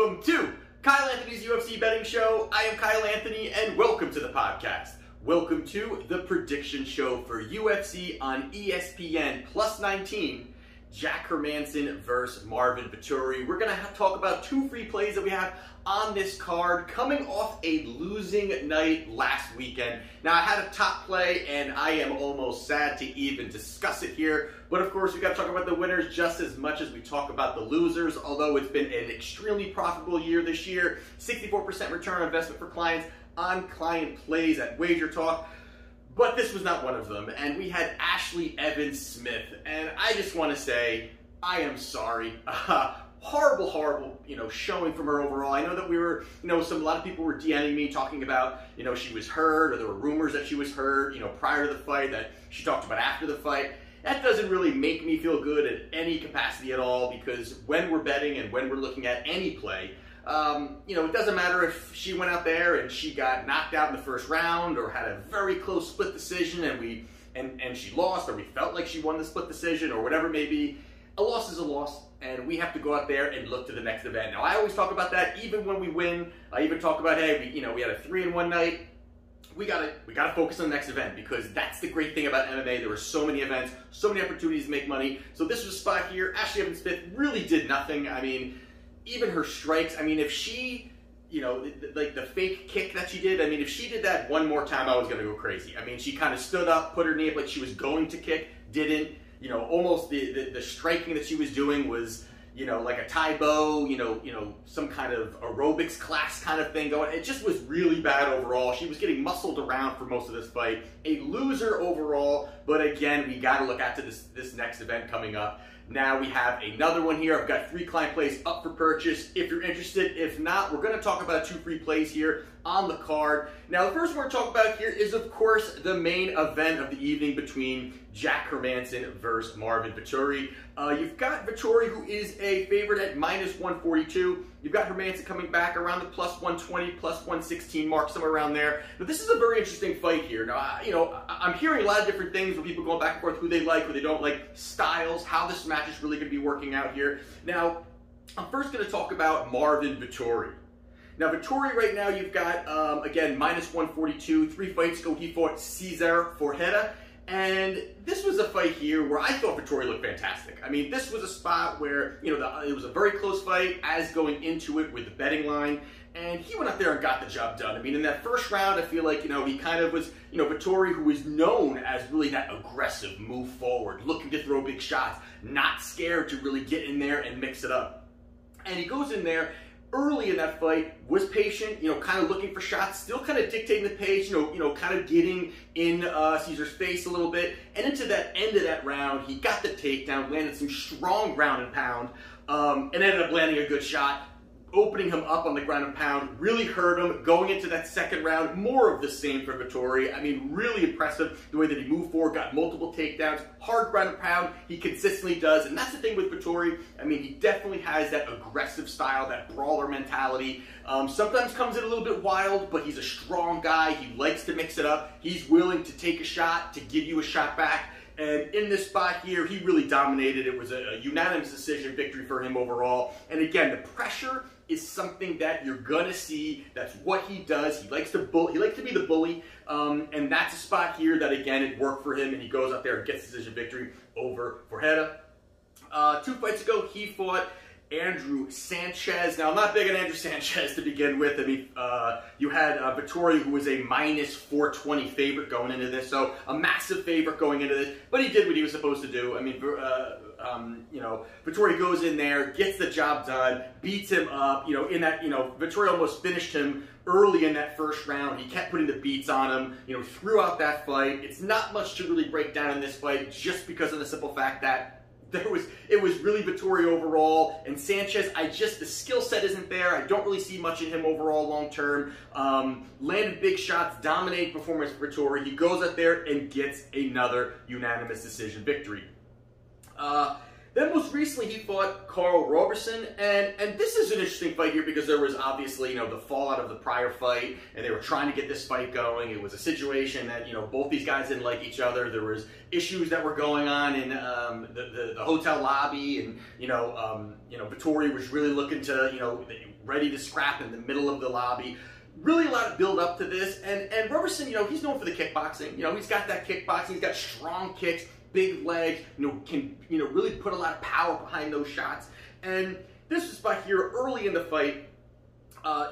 welcome to Kyle Anthony's UFC Betting Show. I am Kyle Anthony, and welcome to the podcast. Welcome to the prediction show for UFC on ESPN Plus 19. Jack Hermansson versus Marvin Vettori. We're going to talk about two free plays that we have on this card coming off a losing night last weekend. Now, I had a top play, and I am almost sad to even discuss it here. But, of course, we've got to talk about the winners just as much as we talk about the losers, although it's been an extremely profitable year this year. 64% return on investment for clients on client plays at Wagertalk. But this was not one of them, and we had Ashley Evans Smith, and I just want to say, I am sorry. Horrible, showing from her overall. I know that we were, a lot of people were DMing me talking about, she was hurt, or there were rumors that she was hurt, prior to the fight, that she talked about after the fight. That doesn't really make me feel good at any capacity at all, because when we're betting and when we're looking at any play, it doesn't matter if she went out there and she got knocked out in the first round or had a very close split decision and she lost, or we felt like she won the split decision, or whatever it may be. A loss is a loss, and we have to go out there and look to the next event. Now, I always talk about that even when we win. I even talk about, hey, we had a 3-1 night. We gotta focus on the next event, because that's the great thing about MMA. There were so many events, so many opportunities to make money. So this was a spot here. Ashley Evans Smith really did nothing. I mean, even her strikes, if she, like the fake kick that she did, if she did that one more time, I was going to go crazy. She kind of stood up, put her knee up like she was going to kick, didn't. Almost the striking that she was doing was, like a Tai Bo, some kind of aerobics class kind of thing going. It just was really bad overall. She was getting muscled around for most of this fight. A loser overall, but again, we got to look out to this next event coming up. Now we have another one here. I've got 3 client plays up for purchase if you're interested. If not, we're going to talk about 2 free plays here on the card. Now, the first one we're talking about here is, of course, the main event of the evening between Jack Hermansson versus Marvin Vettori. You've got Vettori, who is a favorite at -142. You've got Hermansson coming back around the +120, +116 mark, somewhere around there. Now, this is a very interesting fight here. Now, I'm hearing a lot of different things from people going back and forth, who they like, who they don't like, styles, how this match is really going to be working out here. Now, I'm first going to talk about Marvin Vettori. Now, Vettori right now, you've got, again, -142. 3 fights ago, he fought Cesar Forjeda. And this was a fight here where I thought Vettori looked fantastic. This was a spot where, it was a very close fight as going into it with the betting line. And he went up there and got the job done. In that first round, I feel like, he kind of was, Vettori, who was known as really that aggressive, move forward, looking to throw big shots, not scared to really get in there and mix it up. And he goes in there early in that fight, was patient, kind of looking for shots, still kind of dictating the pace, kind of getting in Cesar's face a little bit. And into that end of that round, he got the takedown, landed some strong ground and pound, and ended up landing a good shot, opening him up on the ground and pound, really hurt him. Going into that second round, more of the same for Vettori. Really impressive the way that he moved forward, got multiple takedowns, hard ground and pound, he consistently does. And that's the thing with Vettori. He definitely has that aggressive style, that brawler mentality. Sometimes comes in a little bit wild, but he's a strong guy. He likes to mix it up. He's willing to take a shot, to give you a shot back. And in this spot here, he really dominated. It was a unanimous decision victory for him overall. And again, the pressure is something that you're gonna see. That's what he does. He likes to be the bully, and that's a spot here that, again, it worked for him, and he goes out there and gets a decision victory over Forjeda. 2 fights ago, he fought Andrew Sanchez. Now, I'm not big on Andrew Sanchez to begin with. You had Vettori, who was a -420 favorite going into this, so a massive favorite going into this, but he did what he was supposed to do. Vettori goes in there, gets the job done, beats him up. Vettori almost finished him early in that first round. He kept putting the beats on him, throughout that fight. It's not much to really break down in this fight, just because of the simple fact that it was really Vettori overall, and Sanchez, the skill set isn't there. I don't really see much in him overall long term. Landed big shots, dominating performance for Vettori. He goes out there and gets another unanimous decision victory. Then most recently he fought Karl Roberson, and this is an interesting fight here because there was obviously, you know, the fallout of the prior fight, and they were trying to get this fight going. It was a situation that, you know, both these guys didn't like each other. There was issues that were going on in the hotel lobby, and you know, Vettori was really looking to, you know, ready to scrap in the middle of the lobby. Really a lot of build up to this, and Roberson, you know, he's known for the kickboxing. You know, he's got that kickboxing, he's got strong kicks, big legs, you know, can, you know, really put a lot of power behind those shots. And this was by here early in the fight,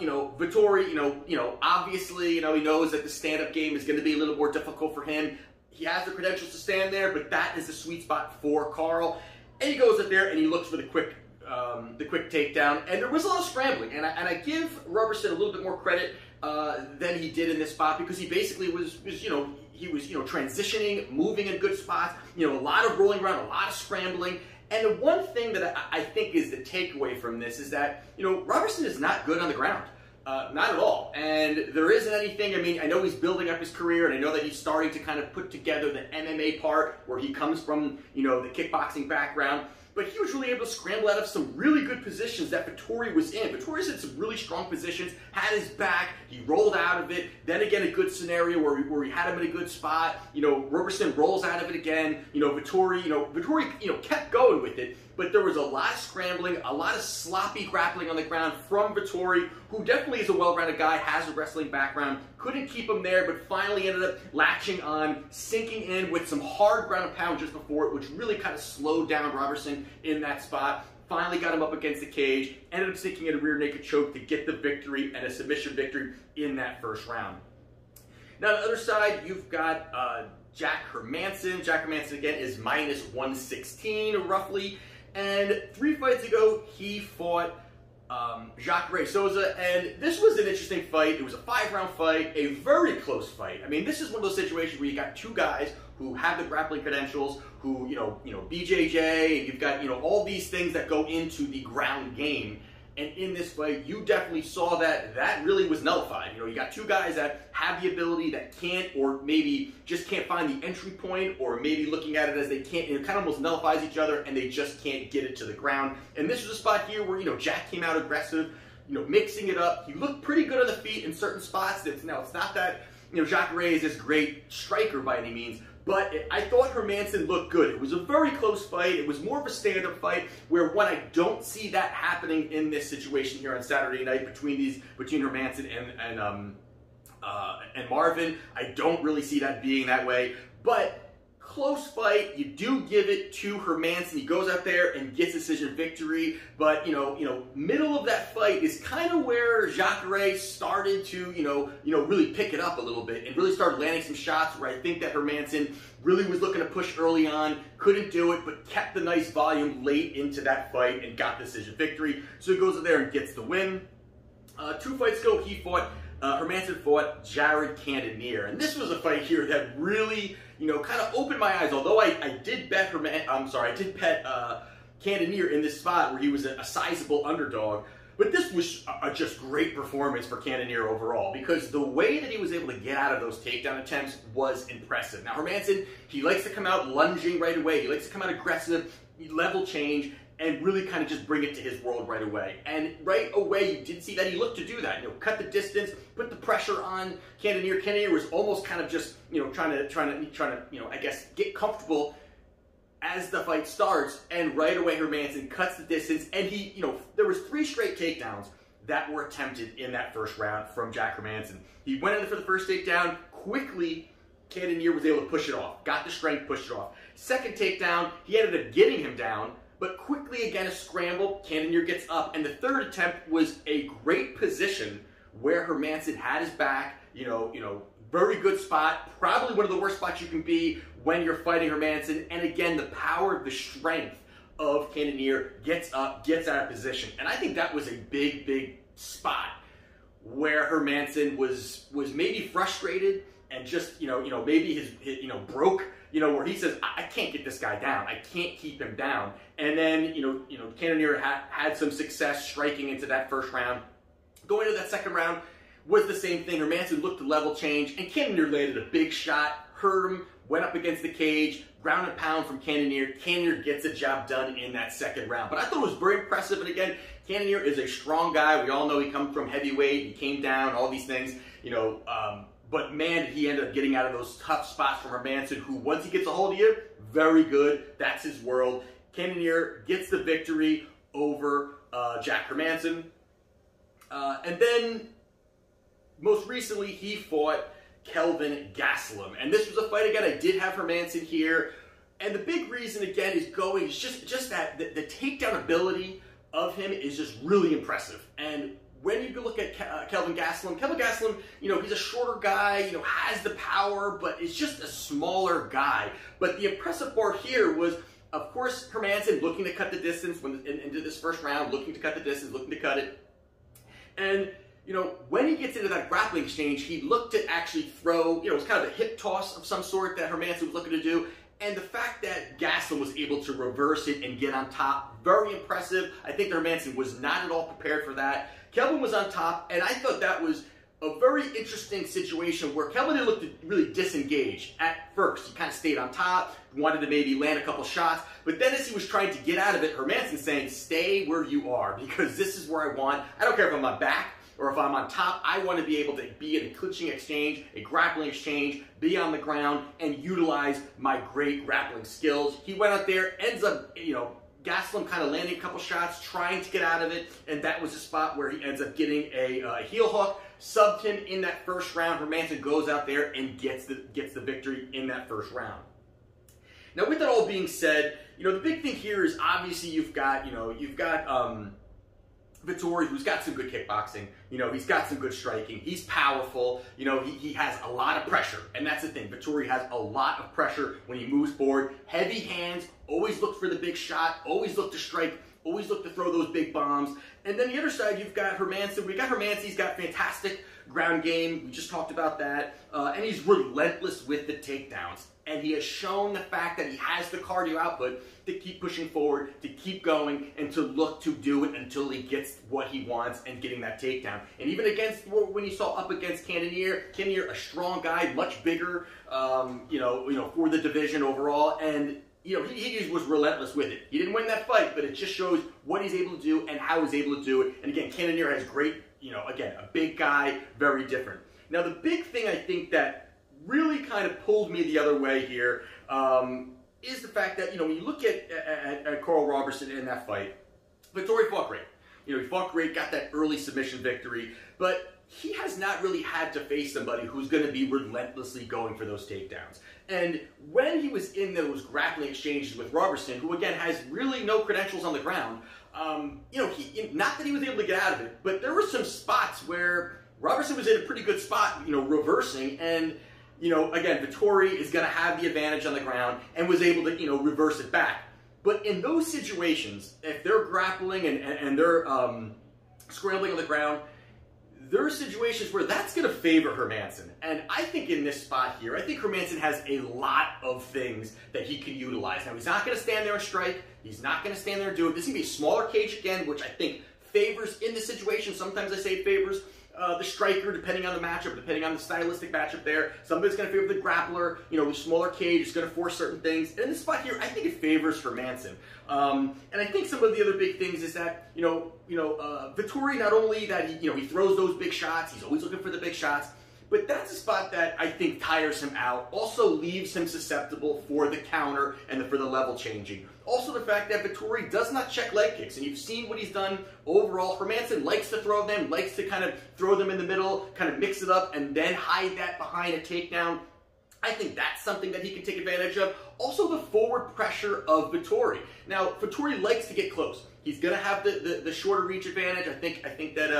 you know, Vettori, you know, obviously, you know, he knows that the stand-up game is going to be a little more difficult for him. He has the credentials to stand there, but that is the sweet spot for Karl. And he goes up there and he looks for the quick takedown. And there was a lot of scrambling, and I give Roberson a little bit more credit than he did in this spot, because he basically was you know, he was, you know, transitioning, moving in good spots, you know, a lot of rolling around, a lot of scrambling. And the one thing that I think is the takeaway from this is that, you know, Roberson is not good on the ground. Not at all. And there isn't anything, I mean, I know he's building up his career, and I know that he's starting to kind of put together the MMA part where he comes from, you know, the kickboxing background. But he was really able to scramble out of some really good positions that Vettori was in. Vettori's in some really strong positions, had his back, he rolled out of it. Then again, a good scenario where he had him in a good spot. You know, Roberson rolls out of it again. You know, Vettori, kept going with it. But there was a lot of scrambling, a lot of sloppy grappling on the ground from Vettori, who definitely is a well-rounded guy, has a wrestling background. Couldn't keep him there, but finally ended up latching on, sinking in with some hard ground and pound just before it, which really kind of slowed down Roberson in that spot. Finally got him up against the cage, ended up sinking in a rear naked choke to get the victory and a submission victory in that first round. Now, on the other side, you've got Jack Hermansson. Jack Hermansson, again, is minus 116, roughly. And 3 fights ago, he fought Jacare Souza, and this was an interesting fight. It was a 5-round fight, a very close fight. I mean, this is one of those situations where you got two guys who have the grappling credentials, who, you know, BJJ, and you've got, you know, all these things that go into the ground game. And in this fight, you definitely saw that really was nullified. You know, you got two guys that have the ability, that can't, or maybe just can't find the entry point, or maybe looking at it as they can't, it kind of almost nullifies each other, and they just can't get it to the ground. And this was a spot here where, you know, Jack came out aggressive, you know, mixing it up. He looked pretty good on the feet in certain spots. Now, it's not that, you know, Jacare is this great striker by any means, but I thought Hermansson looked good. It was a very close fight. It was more of a stand-up fight, where when I don't see that happening in this situation here on Saturday night between Hermansson and Marvin, I don't really see that being that way. But close fight, you do give it to Hermansson. He goes out there and gets decision victory. But you know, middle of that fight is kind of where Jacare started to, you know, really pick it up a little bit and really started landing some shots where I think that Hermansson really was looking to push early on, couldn't do it, but kept the nice volume late into that fight and got the decision victory. So he goes in there and gets the win. 2 fights ago, Hermansson fought Jared Cannonier, and this was a fight here that really, you know, kind of opened my eyes. Although I did bet Cannonier in this spot where he was a sizable underdog. But this was a just great performance for Cannonier overall, because the way that he was able to get out of those takedown attempts was impressive. Now, Hermansson, he likes to come out lunging right away. He likes to come out aggressive, level change, and really kind of just bring it to his world right away. And right away, you did see that he looked to do that. You know, cut the distance, put the pressure on Cannonier. Cannonier was almost kind of just, you know, trying to, you know, I guess, get comfortable as the fight starts. And right away, Hermansson cuts the distance, and he, you know, there was 3 straight takedowns that were attempted in that first round from Jack Hermansson. He went in for the first takedown quickly. Cannonier was able to push it off, got the strength, pushed it off. Second takedown, he ended up getting him down, but quickly again a scramble, Cannonier gets up, and the third attempt was a great position where Hermansson had his back, you know, very good spot, probably one of the worst spots you can be when you're fighting Hermansson, and again, the power, the strength of Cannonier gets up, gets out of position, and I think that was a big, big spot where Hermansson was maybe frustrated and just, maybe his broke, where he says, I can't get this guy down. I can't keep him down. And then, Cannonier had some success striking into that first round. Going into that second round was the same thing. Hermansson looked to level change, and Cannonier landed a big shot, hurt him, went up against the cage, ground and pound from Cannonier. Cannonier gets the job done in that second round. But I thought it was very impressive. And again, Cannonier is a strong guy. We all know he comes from heavyweight. He came down, all these things, you know. But man, he ended up getting out of those tough spots from Hermansson, who once he gets a hold of you, very good. That's his world. Cannonier gets the victory over Jack Hermansson. And then, most recently, he fought Kelvin Gastelum. And this was a fight, again, I did have Hermansson here. And the big reason, again, is just that the takedown ability of him is just really impressive. And when you look at Kelvin Gastelum, you know, he's a shorter guy, you know, has the power, but is just a smaller guy. But the impressive part here was, of course, Hermansson looking to cut the distance into this first round, looking to cut the distance, looking to cut it. And, you know, when he gets into that grappling exchange, he looked to actually throw, you know, it was kind of a hip toss of some sort that Hermansson was looking to do. And the fact that Gastelum was able to reverse it and get on top, very impressive. I think Hermansson was not at all prepared for that. Kelvin was on top, and I thought that was a very interesting situation where Kelvin looked really disengaged at first. He kind of stayed on top, wanted to maybe land a couple shots, but then as he was trying to get out of it, Hermansson saying, stay where you are, because this is where I want. I don't care if I'm on back or if I'm on top, I want to be able to be in a clinching exchange, a grappling exchange, be on the ground, and utilize my great grappling skills. He went out there, ends up, you know, Gastelum kind of landing a couple shots, trying to get out of it, and that was the spot where he ends up getting a heel hook, subbed him in that first round. Hermansson goes out there and gets the victory in that first round. Now, with that all being said, you know, the big thing here is obviously you've got Vettori, who's got some good kickboxing. You know, he's got some good striking. He's powerful. You know, he has a lot of pressure. And that's the thing. Vettori has a lot of pressure when he moves forward. Heavy hands, always look for the big shot, always look to strike, always look to throw those big bombs. And then the other side, you've got Hermansson. We got Hermansson. He's got fantastic ground game. We just talked about that. And he's relentless with the takedowns. And he has shown the fact that he has the cardio output to keep pushing forward, to keep going, and to look to do it until he gets what he wants and getting that takedown. And even against, when you saw up against Cannonier, a strong guy, much bigger, you know, for the division overall, and you know, he was relentless with it. He didn't win that fight, but it just shows what he's able to do and how he's able to do it. And again, Cannonier has great, you know, again, a big guy, very different. Now, the big thing I think that really kind of pulled me the other way here is the fact that, you know, when you look at Carl Robertson in that fight, Vettori fought great. You know, he fought great, got that early submission victory, but he has not really had to face somebody who's going to be relentlessly going for those takedowns. And when he was in those grappling exchanges with Robertson, who again has really no credentials on the ground, you know, not that he was able to get out of it, but there were some spots where Robertson was in a pretty good spot, you know, reversing, and you know, again, Vettori is going to have the advantage on the ground and was able to, you know, reverse it back. But in those situations, if they're grappling and they're scrambling on the ground, there are situations where that's going to favor Hermansson. And I think in this spot here, I think Hermansson has a lot of things that he can utilize. Now, he's not going to stand there and strike. He's not going to stand there and do it. This is going to be a smaller cage again, which I think favors in this situation. Sometimes I say it favors the striker, depending on the matchup, depending on the stylistic matchup there. Somebody's going to favor the grappler. You know, with smaller cage, it's going to force certain things. And in this spot here, I think it favors Hermansson. And I think some of the other big things is that, Vettori, not only that he throws those big shots, he's always looking for the big shots, but that's a spot that I think tires him out, also leaves him susceptible for the counter and for the level changing. Also the fact that Vettori does not check leg kicks, and you've seen what he's done overall. Hermansson likes to throw them, likes to kind of throw them in the middle, kind of mix it up, and then hide that behind a takedown. I think that's something that he can take advantage of. Also the forward pressure of Vettori. Now, Vettori likes to get close. He's going to have the shorter reach advantage. I think that,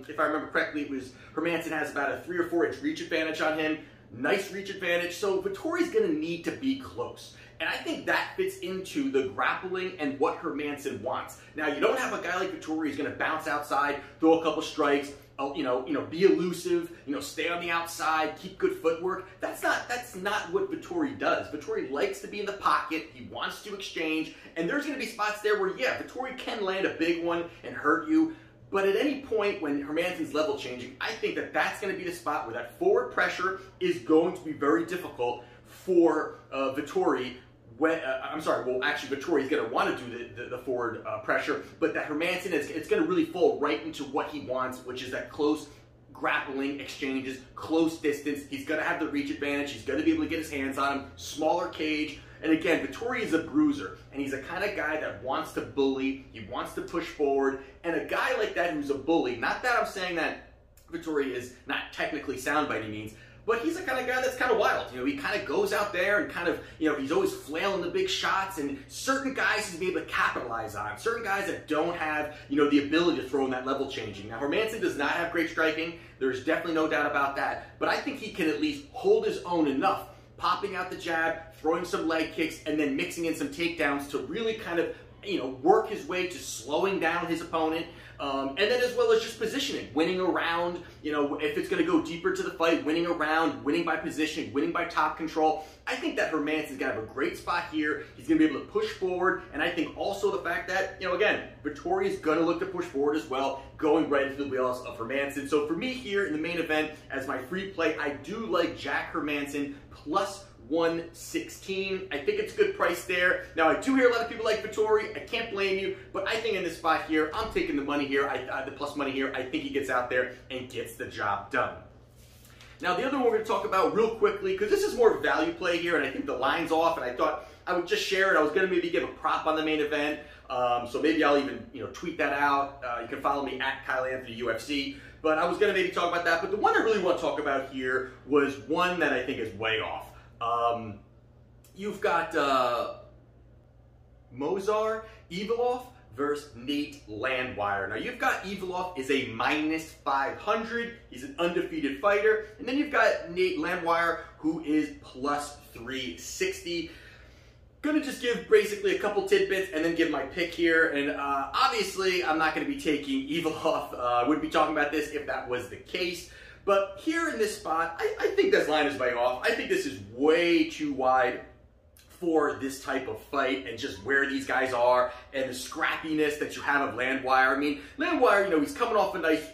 if I remember correctly, it was Hermansson has about a 3 or 4 inch reach advantage on him. Nice reach advantage. So Vettori's going to need to be close. And I think that fits into the grappling and what Hermansson wants. Now, you don't have a guy like Vettori who's going to bounce outside, throw a couple strikes, be elusive, stay on the outside, keep good footwork. That's not what Vettori does. Vettori likes to be in the pocket. He wants to exchange, and there's going to be spots there where, yeah, Vettori can land a big one and hurt you. But at any point when Hermansson's level changing, I think that that's going to be the spot where that forward pressure is going to be very difficult for Vettori actually Vettori's going to want to do the forward pressure, but that Hermansson it's going to really fall right into what he wants, which is that close grappling exchanges, close distance. He's going to have the reach advantage. He's going to be able to get his hands on him. Smaller cage. And again, Vettori is a bruiser, and he's the kind of guy that wants to bully. He wants to push forward. And a guy like that who's a bully, not that I'm saying that Vettori is not technically sound by any means, but he's the kind of guy that's kind of wild. You know, he kind of goes out there and kind of, you know, he's always flailing the big shots, and certain guys he's able to capitalize on. Certain guys that don't have, you know, the ability to throw in that level changing. Now, Hermansson does not have great striking. There's definitely no doubt about that. But I think he can at least hold his own enough, popping out the jab, throwing some leg kicks, and then mixing in some takedowns to really kind of, you know, work his way to slowing down his opponent. And then as well as just positioning, winning around, you know, if it's going to go deeper to the fight, winning around, winning by positioning, winning by top control. I think that Hermansson's going to have a great spot here. He's going to be able to push forward, and I think also the fact that, you know, again, Vettori is going to look to push forward as well, going right into the wheels of Hermansson. So for me here in the main event, as my free play, I do like Jack Hermansson plus 116. I think it's a good price there. Now, I do hear a lot of people like Vettori. I can't blame you, but I think in this spot here, I'm taking the money here, the plus money here. I think he gets out there and gets the job done. Now, the other one we're going to talk about real quickly, because this is more of a value play here, and I think the line's off, and I thought I would just share it. I was going to maybe give a prop on the main event, so maybe I'll even, you know, tweet that out. You can follow me at Kyle Anthony UFC. But I was going to maybe talk about that. But the one I really want to talk about here was one that I think is way off. You've got Movsar Evloev versus Nate Landwehr. Now, you've got Evloev is a minus 500. He's an undefeated fighter. And then you've got Nate Landwehr, who is plus 360. Going to just give basically a couple tidbits and then give my pick here. And obviously, I'm not going to be taking Evloev. I wouldn't be talking about this if that was the case. But here in this spot, I think this line is way off. I think this is way too wide for this type of fight and just where these guys are and the scrappiness that you have of Landwehr. I mean, Landwehr, you know, he's coming off a nice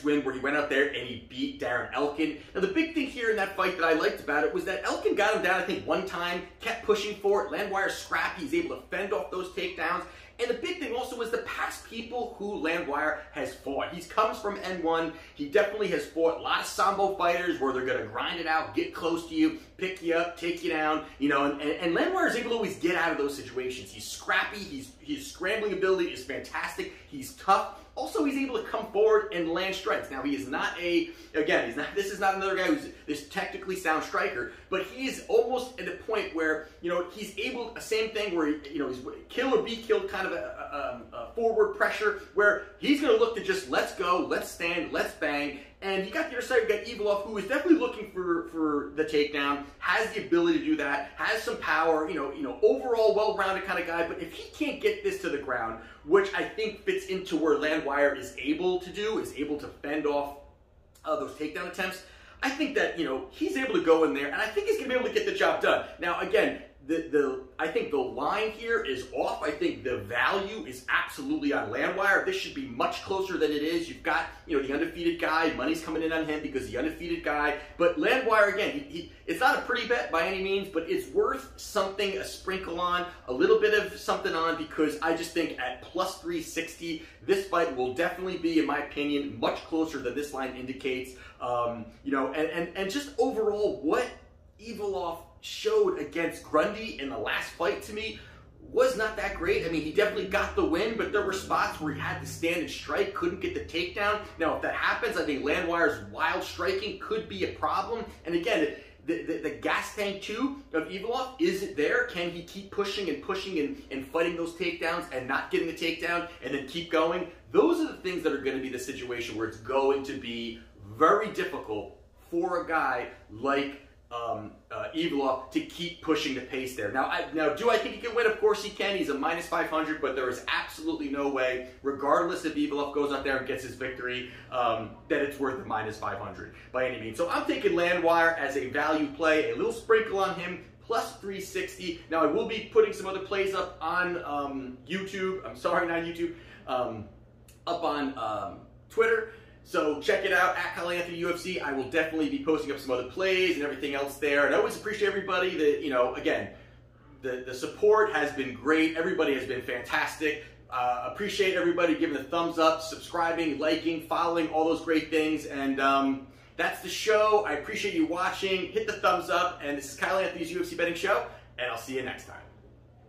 win where he went out there and he beat Darren Elkin. Now, the big thing here in that fight that I liked about it was that Elkin got him down, I think, one time, kept pushing for it. Landwehr's scrappy. He's able to fend off those takedowns. And the big thing also was the past people who Landwehr has fought. He comes from N1. He definitely has fought a lot of Sambo fighters where they're going to grind it out, get close to you, pick you up, take you down, you know, and Landwehr is able to always get out of those situations. He's scrappy. His scrambling ability is fantastic. He's tough. Also, he's able to come forward and land strikes. Now, he is not this is not another guy who's this technically sound striker, but he is almost at the point where, you know, he's able, same thing where, you know, he's kill or be killed kind of a forward pressure where he's going to look to just let's go, let's stand, let's bang. And you got the other side, you got Evloev, who is definitely looking for the takedown, has the ability to do that, has some power, you know, overall well-rounded kind of guy. But if he can't get this to the ground, which I think fits into where Landwehr is able to do, is able to fend off those takedown attempts, I think that, you know, he's able to go in there, and I think he's going to be able to get the job done. Now, again, I think the line here is off. I think the value is absolutely on Landwehr. This should be much closer than it is. You've got, you know, the undefeated guy. Money's coming in on him because the undefeated guy. But Landwehr, again, it's not a pretty bet by any means, but it's worth something, a sprinkle on, a little bit of something on, because I just think at plus 360, this fight will definitely be, in my opinion, much closer than this line indicates. You know, and just overall, what Evloev showed against Grundy in the last fight, to me, was not that great. I mean, he definitely got the win, but there were spots where he had to stand and strike, couldn't get the takedown. Now, if that happens, I think Landwehr's wild striking could be a problem. And again, the gas tank, too, of Evloev, is it there? Can he keep pushing and pushing and fighting those takedowns and not getting the takedown and then keep going? Those are the things that are going to be the situation where it's going to be very difficult for a guy like Evloev to keep pushing the pace there. Now, do I think he can win? Of course he can. He's a minus 500, but there is absolutely no way, regardless if Evloev goes out there and gets his victory, that it's worth the minus 500 by any means. So I'm taking Landwehr as a value play, a little sprinkle on him, plus 360. Now, I will be putting some other plays up on YouTube. I'm sorry, not YouTube. Up on Twitter. So check it out at Kyle Anthony UFC. I will definitely be posting up some other plays and everything else there. And I always appreciate everybody that, you know, again, the support has been great. Everybody has been fantastic. Appreciate everybody giving the thumbs up, subscribing, liking, following, all those great things. And that's the show. I appreciate you watching. Hit the thumbs up. And this is Kyle Anthony's UFC Betting Show. And I'll see you next time.